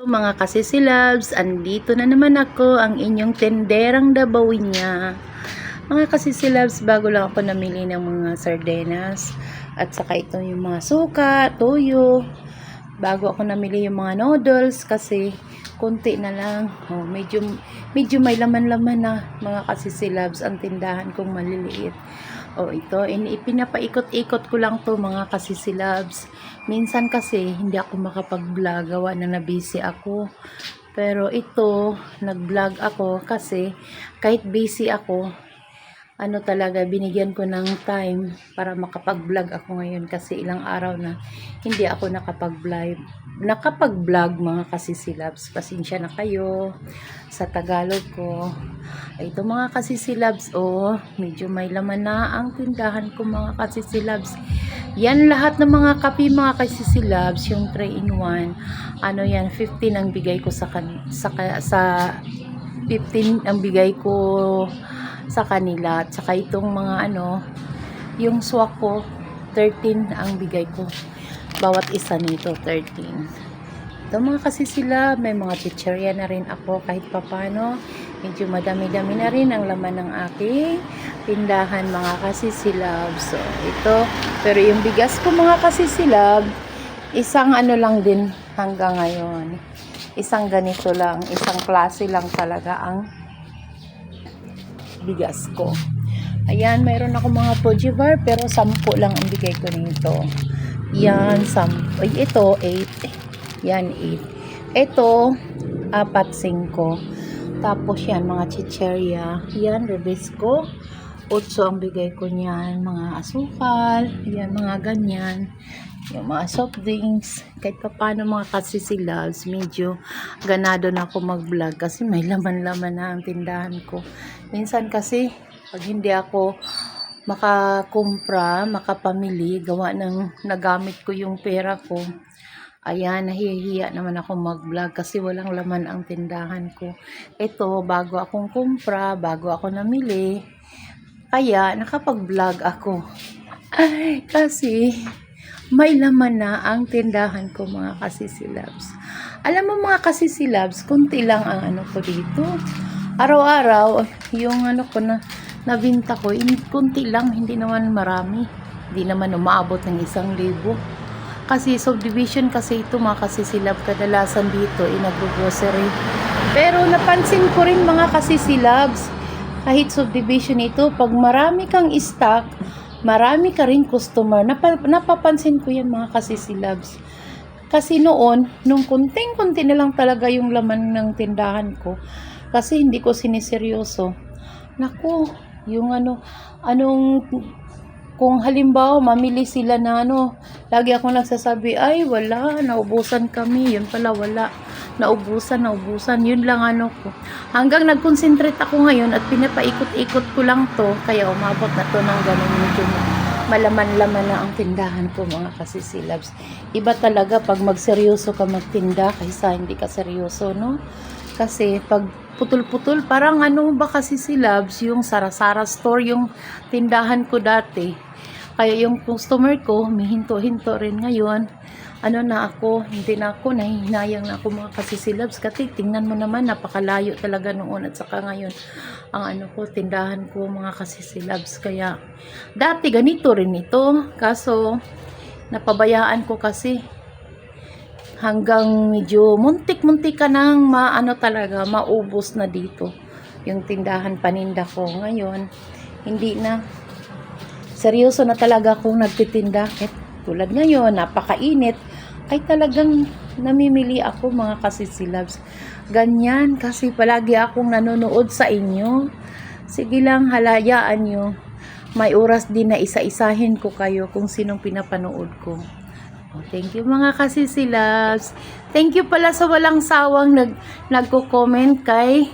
Mga kasisilabs, andito na naman ako, ang inyong tenderang dabawinya. Mga kasisilabs, bago lang ako namili ng mga sardenas at saka ito yung mga suka, toyo. Bago ako namili yung mga noodles kasi konti na lang. Medyo may laman-laman na mga kasisilabs ang tindahan kong maliliit. Ito, pinapaikot-ikot ko lang to mga kasisilabs. Minsan kasi hindi ako makapag-vlog, gawa na busy ako. Pero ito, nag-vlog ako kasi kahit busy ako, talaga binigyan ko ng time para makapag-vlog ako ngayon kasi ilang araw na hindi ako nakapag-vlog mga kasisilabs. Pasensya na kayo sa Tagalog ko. Ito mga kasisilabs, medyo may laman na ang tindahan ko mga kasisilabs. Yan lahat ng mga kape mga kasisilabs, yung 3-in-1. Yan, 15 ang bigay ko sa 15 ang bigay ko sa kanila. At saka itong mga yung swak ko, 13 ang bigay ko. Bawat isa nito, 13. Ito mga kasisilab, may mga chicherya na rin ako kahit papano. Medyo madami-dami na rin ang laman ng aking tindahan mga kasisilab. So, ito. Pero yung bigas ko mga kasisilab, isang lang din hanggang ngayon. Isang ganito lang, isang klase lang talaga ang bigas ko. Ayan, mayroon ako mga Fuji bar pero 10 lang ang bigay ko nito. Yan, 10. Ay, ito, 8. Yan, 8. Ito, 4, 5. Tapos yan, mga chicherya. Yan, Rebisco. 8 ang bigay ko niyan. Mga asukal. Yan, mga ganyan. Yung mga soft drinks. Kahit pa paano mga kasisilabs, medyo ganado na ako mag-vlog kasi may laman-laman na ang tindahan ko. Minsan kasi, pag hindi ako makapamili, gawa ng nagamit ko yung pera ko, ayan, nahihiya naman ako mag-vlog kasi walang laman ang tindahan ko. Ito, bago akong kumpra, bago ako namili, kaya nakapag-vlog ako. Kasi may laman na ang tindahan ko mga kasisilabs. Alam mo mga kasisilabs, kunti lang ang ko dito. Araw-araw, yung ko nabinta ko, kunti lang, hindi naman marami. Hindi naman umaabot ng 1,000. Kasi subdivision kasi ito mga kasisilab, kadalasan dito nagro-grocery. Pero napansin ko rin mga kasisilabs, kahit subdivision ito, pag marami kang stock, marami ka rin customer. Napapansin ko yan mga kasisilabs. Kasi nung kunting-kunti na lang talaga yung laman ng tindahan ko. Kasi hindi ko siniseryoso. Naku, yung kung halimbawa mamili sila na lagi akong nagsasabi, ay wala, naubusan kami. Yun pala wala. Naubusan. Yun lang ko. Hanggang nag-concentrate ako ngayon at pinapaikot-ikot ko lang to. Kaya umabot na to ng ganun. Medyo malaman-laman na ang tindahan ko mga kasisilabs. Iba talaga pag magseryoso ka magtinda kaysa hindi ka seryoso, no? Kasi pag putol-putol, parang ba kasisilabs, yung Sara-Sara store, yung tindahan ko dati. Kaya yung customer ko, mihinto-hinto rin ngayon. Hindi na ako, nahihinayang na ako mga kasisilabs. Kasi tingnan mo naman, napakalayo talaga noon at saka ngayon. Ang tindahan ko mga kasisilabs. Kaya, dati ganito rin ito. Kaso, napabayaan ko kasi. Hanggang medyo muntik-muntik ka nang talaga, maubos na dito. Yung tindahan paninda ko ngayon, hindi na. Seryoso na talaga akong nagtitinda. Tulad ngayon, napakainit. Ay talagang namimili ako mga kasisilabs. Ganyan kasi palagi akong nanonood sa inyo. Sige lang, halayaan nyo. May oras din na isa-isahin ko kayo kung sinong pinapanood ko. Thank you mga kasisilabs. Thank you pala sa walang sawang nagko-comment kay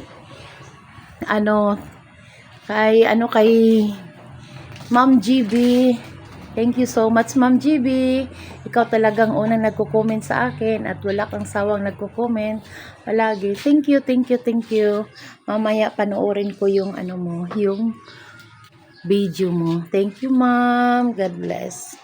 Ma'am GB. Thank you so much Ma'am GB. Ikaw talagang unang nagko-comment sa akin at wala kang sawang nagko-comment palagi. Thank you. Mamaya panoorin ko yung yung video mo. Thank you Ma'am. God bless.